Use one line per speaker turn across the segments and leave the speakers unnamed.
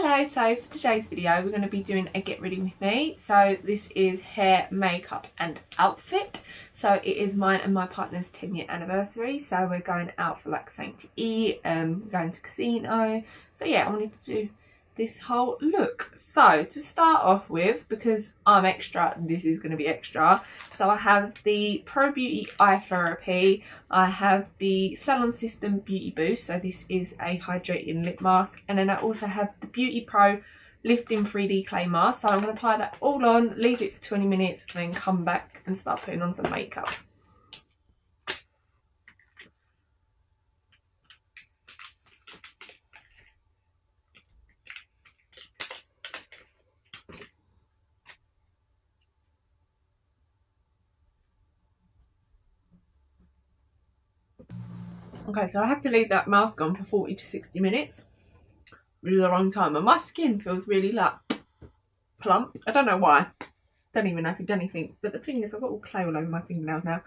Hello, so for today's video we're going to be doing a get ready with me. So this is hair, makeup and outfit. So it is mine and my partner's 10-year anniversary, so we're going out for like something to eat, going to casino. So yeah, I wanted to do this whole look. So to start off with, because I'm extra, this is going to be extra. So I have the Pro Beauty Eye Therapy, I have the Salon System Beauty Boost, so this is a hydrating lip mask, and then I also have the Beauty Pro Lifting 3D Clay Mask. So I'm going to apply that all on, leave it for 20 minutes and then come back and start putting on some makeup. Okay, so I had to leave that mask on for 40 to 60 minutes. Really a long time, and my skin feels really like plump. I don't know why. Don't even know if I've done anything. But the thing is, I've got all clay all over my fingernails now.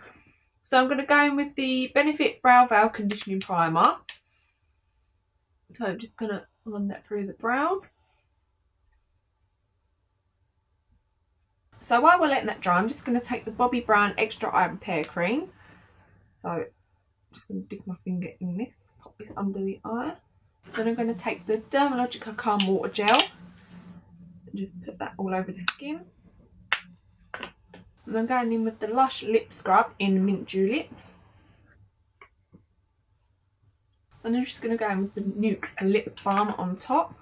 So I'm going to go in with the Benefit Browvo Conditioning Primer. So I'm just going to run that through the brows. So while we're letting that dry, I'm just going to take the Bobbi Brown Extra Eye Repair Cream. So I'm just going to dig my finger in this, pop this under the eye. Then I'm going to take the Dermalogica Calm Water Gel and just put that all over the skin. And I'm going in with the Lush Lip Scrub in Mint Juleps. And I'm just going to go in with the Nude Lip Balm on top.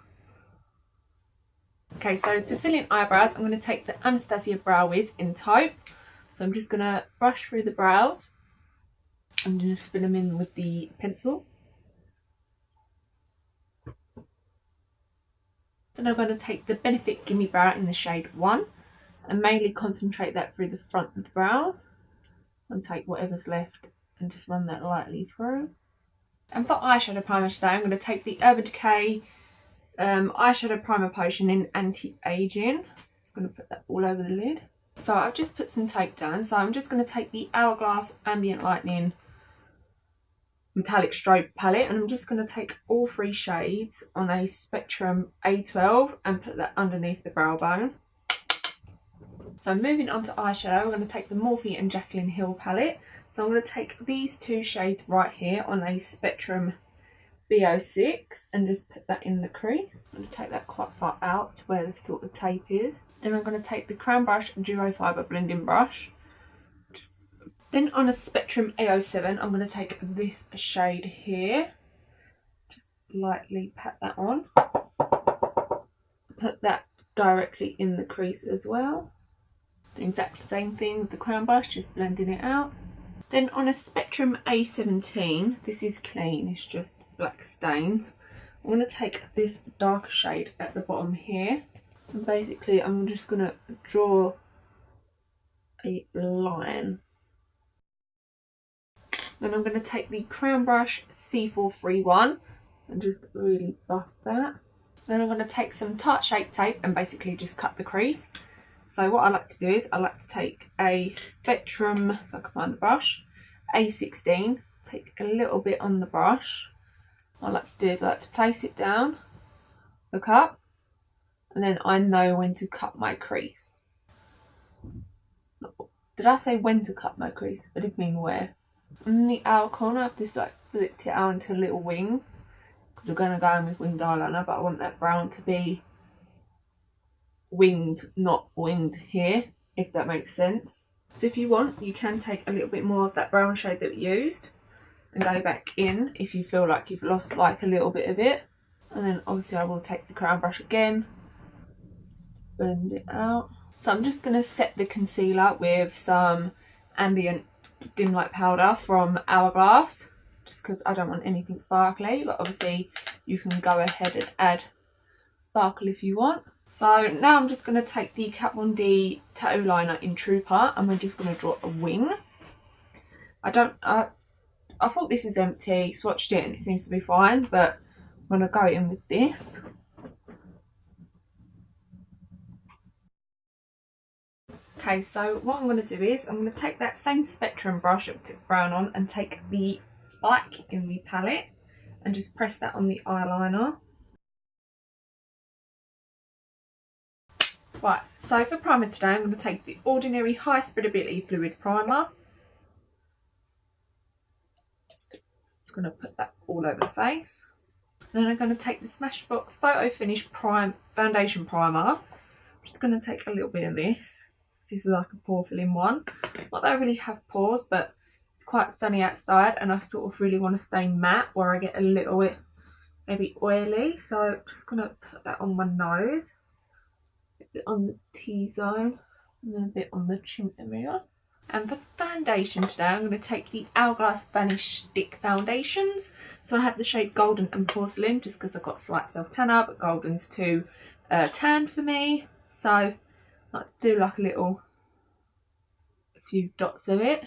Okay, so to fill in eyebrows, I'm going to take the Anastasia Brow Wiz in Taupe. So I'm just going to brush through the brows and just fill them in with the pencil. Then I'm going to take the Benefit Gimme Brow in the shade 1 and mainly concentrate that through the front of the brows, and take whatever's left and just run that lightly through. And for eyeshadow primer today, I'm going to take the Urban Decay Eyeshadow Primer Potion in Anti-Aging. Just going to put that all over the lid. So I've just put some tape down, so I'm just going to take the Hourglass Ambient Lightning Metallic Strobe palette, and I'm just going to take all three shades on a Spectrum A12 and put that underneath the brow bone. So moving on to eyeshadow, I'm going to take the Morphe and Jaclyn Hill palette. So I'm going to take these two shades right here on a Spectrum B06 and just put that in the crease. I'm going to take that quite far out to where the sort of tape is. Then I'm going to take the Crown Brush Duo Fibre Blending Brush. Then on a Spectrum A07, I'm going to take this shade here. Just lightly pat that on. Put that directly in the crease as well. Doing exactly the same thing with the Crown Brush, just blending it out. Then on a Spectrum A17, this is clean, it's just black stains. I'm going to take this darker shade at the bottom here. And basically I'm just going to draw a line. Then I'm going to take the Crown Brush C431 and just really buff that. Then I'm going to take some Tarte Shape Tape and basically just cut the crease. So what I like to do is I like to take a Spectrum, if I can find the brush, A16, take a little bit on the brush. What I like to do is I like to place it down, look up, and then I know when to cut my crease. Did I say when to cut my crease? I didn't mean where. In the outer corner, I've just like flipped it out into a little wing, because we're going to go in with winged eyeliner, but I want that brown to be winged, not winged here, if that makes sense. So if you want, you can take a little bit more of that brown shade that we used and go back in if you feel like you've lost like a little bit of it. And then obviously I will take the Crown Brush again, blend it out. So I'm just going to set the concealer with some ambient dim light powder from Hourglass, just because I don't want anything sparkly, but obviously you can go ahead and add sparkle if you want. So now I'm just going to take the Kat Von D Tattoo Liner in Trooper and we're just going to draw a wing. I thought this was empty, swatched it and it seems to be fine, but I'm going to go in with this. Okay, so what I'm going to do is I'm going to take that same Spectrum brush that we took brown on and take the black in the palette and just press that on the eyeliner. Right, so for primer today, I'm going to take the Ordinary High-Spreadability Fluid Primer. Just going to put that all over the face. Then I'm going to take the Smashbox Photo Finish Foundation Primer. I'm just going to take a little bit of this. This is like a pore filling one. Not that I really have pores, but it's quite sunny outside and I sort of really want to stay matte where I get a little bit maybe oily. So I'm just going to put that on my nose, a bit on the T-zone, and then a bit on the chin area. And for foundation today, I'm going to take the Hourglass Vanish Stick Foundations. So I have the shade Golden and Porcelain just because I've got slight self-tanner, but Golden's too tanned for me. So I like to do like a few dots of it.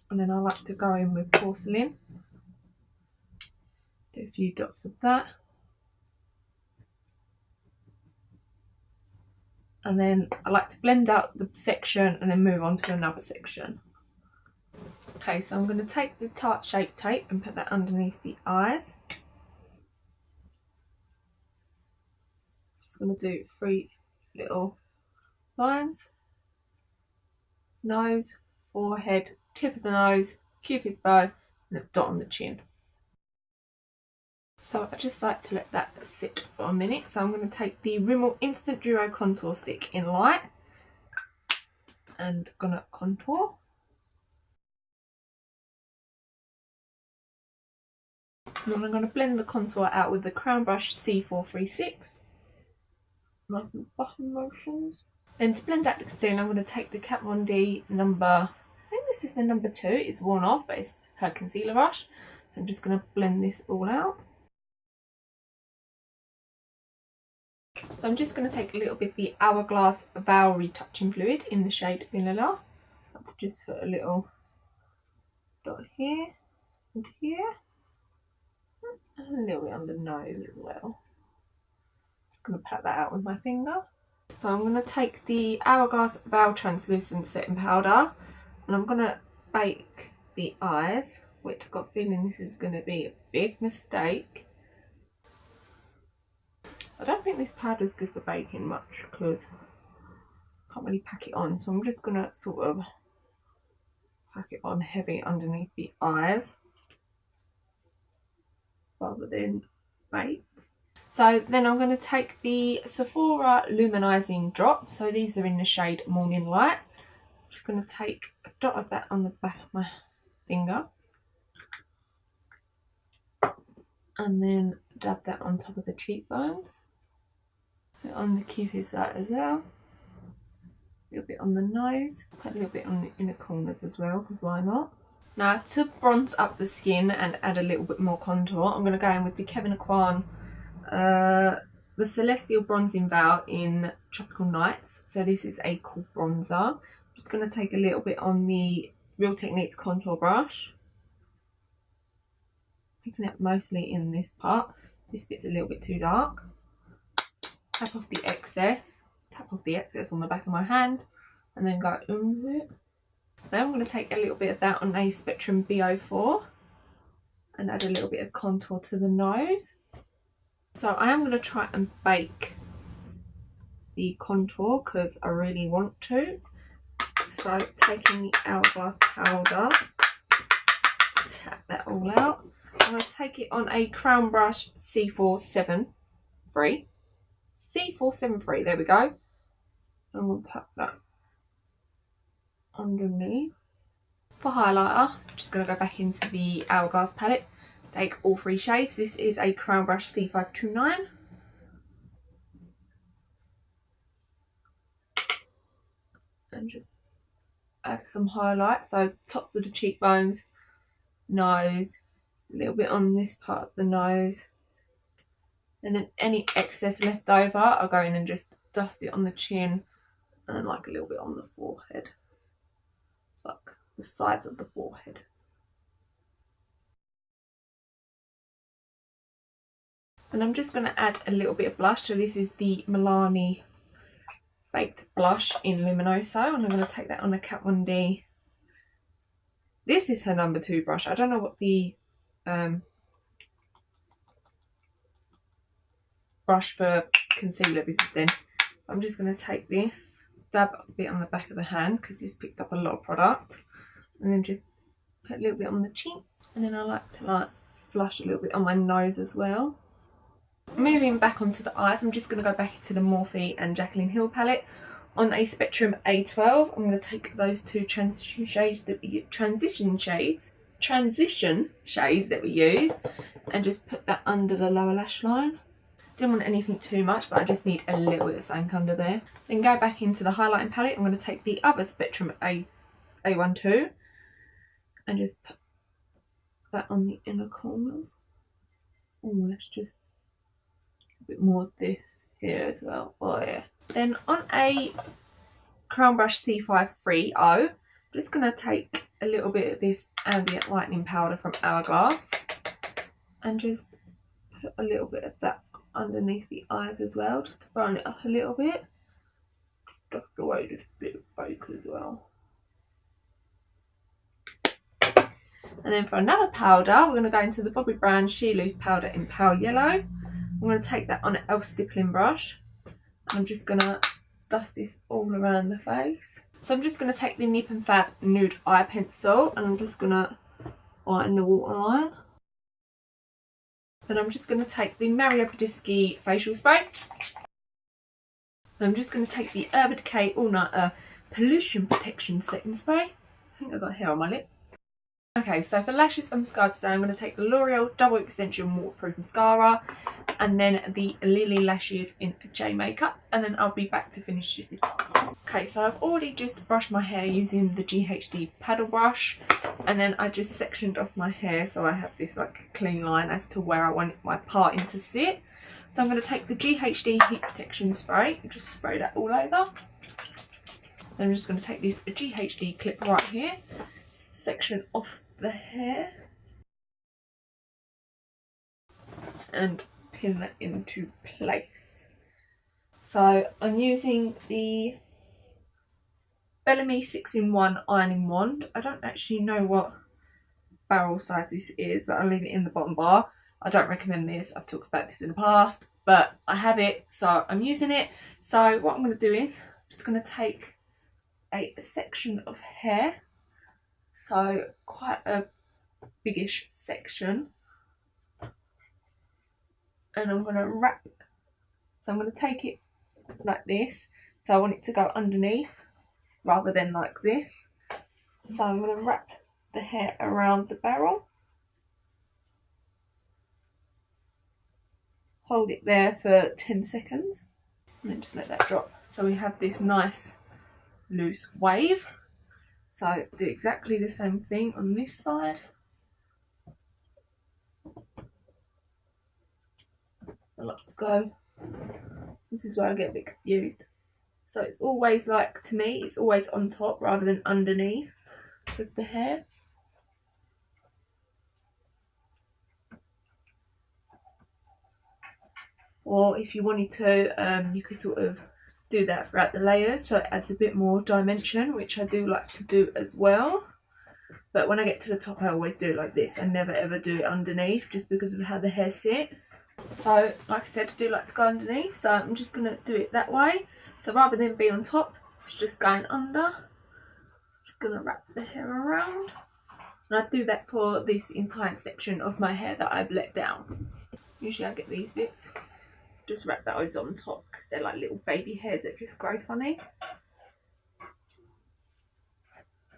And then I like to go in with Porcelain. Do a few dots of that. And then I like to blend out the section and then move on to another section. Okay, so I'm going to take the Tarte Shape Tape and put that underneath the eyes. Just going to do 3 little lines. Nose, forehead, tip of the nose, cupid's bow, and a dot on the chin. So I just like to let that sit for a minute. So I'm going to take the Rimmel Instant Duo Contour Stick in light and going to contour. And then I'm going to blend the contour out with the Crown Brush C436. Nice and button motions. Then to blend out the concealer, I'm going to take the Kat Von D number, I think this is the number 2. It's worn off, but it's her concealer brush. So I'm just going to blend this all out. So I'm just going to take a little bit of the Hourglass Brow Retouching Fluid in the shade Vanilla. Let's just put a little dot here and here. And a little bit on the nose as well. Just going to pat that out with my finger. So I'm going to take the Hourglass Brow Translucent Setting Powder and I'm going to bake the eyes, which I've got a feeling this is going to be a big mistake. I don't think this powder is good for baking much because I can't really pack it on, so I'm just going to sort of pack it on heavy underneath the eyes rather than bake. So then I'm going to take the Sephora Luminizing Drop. So these are in the shade Morning Light. I'm just going to take a dot of that on the back of my finger. And then dab that on top of the cheekbones. Put on the cupid's eye as well. A little bit on the nose. Put a little bit on the inner corners as well, because why not? Now to bronze up the skin and add a little bit more contour, I'm going to go in with the Kevyn Aucoin the Celestial Bronzing Veil in Tropical Nights. So this is a cool bronzer. I'm just going to take a little bit on the Real Techniques contour brush. Picking up mostly in this part. This bit's a little bit too dark. Tap off the excess. Tap off the excess on the back of my hand. And then go in with it. Then I'm going to take a little bit of that on a Spectrum BO4. And add a little bit of contour to the nose. So I am going to try and bake the contour because I really want to. So taking the Hourglass powder, tap that all out. I'm going to take it on a Crown Brush C473. C473, there we go. I'm going to put that underneath. For highlighter, I'm just going to go back into the Hourglass palette. Take all 3 shades. This is a Crown Brush C529. And just add some highlight. So tops of the cheekbones, nose, a little bit on this part of the nose. And then any excess left over, I'll go in and just dust it on the chin. And then like a little bit on the forehead. Like the sides of the forehead. And I'm just going to add a little bit of blush. So this is the Milani Baked Blush in Luminoso. And I'm going to take that on a Kat Von D. This is her number 2 brush. I don't know what the brush for concealer visiting. I'm just going to take this, dab a bit on the back of the hand because this picked up a lot of product, and then just put a little bit on the cheek, and then I like to like flush a little bit on my nose as well. Moving back onto the eyes, I'm just going to go back into the Morphe and Jaclyn Hill palette. On a Spectrum A12, I'm going to take those two transition shades that we used and just put that under the lower lash line. Didn't want anything too much, but I just need a little bit of ink under there. Then go back into the highlighting palette. I'm going to take the other Spectrum A12 and just put that on the inner corners. Oh, let's just a bit more of this here as well. Oh yeah. Then on a Crown Brush C530, I'm just going to take a little bit of this ambient lightening powder from Hourglass and just put a little bit of that underneath the eyes as well, just to brighten it up a little bit. Just away this bit of fake as well. And then for another powder, we're going to go into the Bobbi brand Sheer Loose powder in Pale Yellow. I'm going to take that on an elf stippling brush. I'm just going to dust this all around the face. So I'm just going to take the Nip and Fab Nude Eye Pencil and I'm just going to lighten the waterline. Then I'm just going to take the Mario Badescu facial spray. I'm just going to take the Urban Decay All Nighter Pollution Protection Setting Spray. I think I've got hair on my lip. Okay, so for lashes and mascara today, I'm going to take the Loreal Double Extension Waterproof Mascara and then the Lily Lashes in J Makeup, and then I'll be back to finish this. Okay, so I've already just brushed my hair using the GHD paddle brush, and then I just sectioned off my hair so I have this like clean line as to where I want my parting to sit. So I'm going to take the GHD Heat Protection Spray and just spray that all over. Then I'm just going to take this GHD clip right here, section off the hair and pin that into place. So I'm using the Beverly 6-in-1 ironing wand. I don't actually know what barrel size this is, but I'll leave it in the bottom bar. I don't recommend this, I've talked about this in the past, but I have it, so I'm using it. So what I'm going to do is I'm just going to take a section of hair, so quite a biggish section, and I'm going to wrap, so I'm going to take it like this, so I want it to go underneath rather than like this. So I'm going to wrap the hair around the barrel, hold it there for 10 seconds and then just let that drop. So we have this nice loose wave. So do exactly the same thing on this side. I like to go, this is where I get a bit confused. So it's always like, to me, it's always on top rather than underneath with the hair. Or if you wanted to, you could sort of do that throughout the layers so it adds a bit more dimension, which I do like to do as well. But when I get to the top, I always do it like this. I never ever do it underneath just because of how the hair sits. So like I said, I do like to go underneath, so I'm just going to do it that way. So rather than be on top, it's just going under. So I'm just going to wrap the hair around. And I do that for this entire section of my hair that I've let down. Usually I get these bits, just wrap those on top because they're like little baby hairs that just grow funny.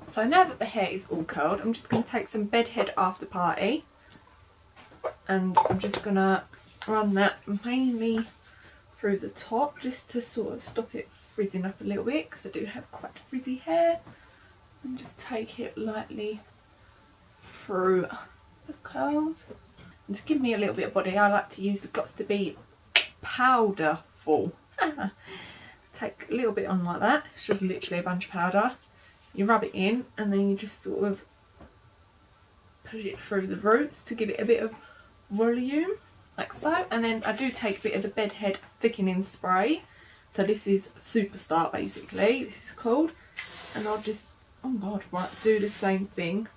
So now that the hair is all curled, I'm just going to take some Bedhead After Party and I'm just going to run that mainly through the top just to sort of stop it frizzing up a little bit because I do have quite frizzy hair, and just take it lightly through the curls. And to give me a little bit of body, I like to use the Got to Be Powderful. Take a little bit on like that, it's just literally a bunch of powder. You rub it in and then you just sort of push it through the roots to give it a bit of volume, like so. And then I do take a bit of the Bedhead thickening spray. So this is Superstar basically, this is called. And I'll just, oh god, right, do the same thing.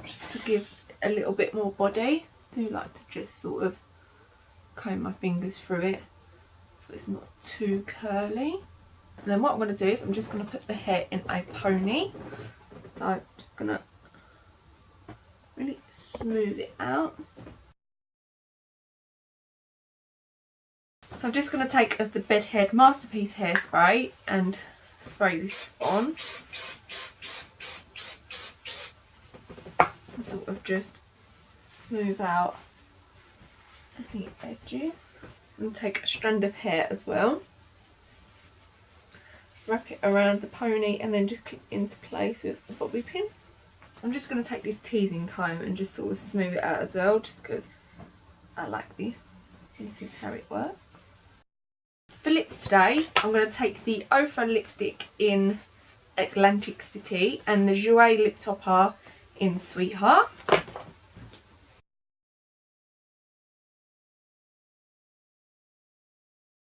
Just to give a little bit more body. I do like to just sort of comb my fingers through it so it's not too curly. And then what I'm going to do is I'm just going to put the hair in a pony. So I'm just going to really smooth it out. So I'm just going to take the Bedhead Masterpiece hairspray and spray this on. And sort of just smooth out any edges. And take a strand of hair as well. Wrap it around the pony and then just clip into place with the bobby pin. I'm just going to take this teasing comb and just sort of smooth it out as well, just because I like this. This is how it works. For lips today, I'm going to take the Ofra lipstick in Atlantic City and the Jouer lip topper in Sweetheart.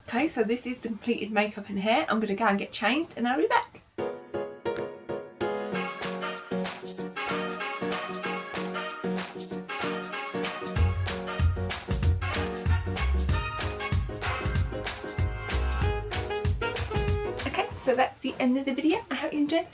Okay, so this is the completed makeup and hair. I'm going to go and get changed and I'll be back. Okay, so that's the end of the video. I hope you enjoyed.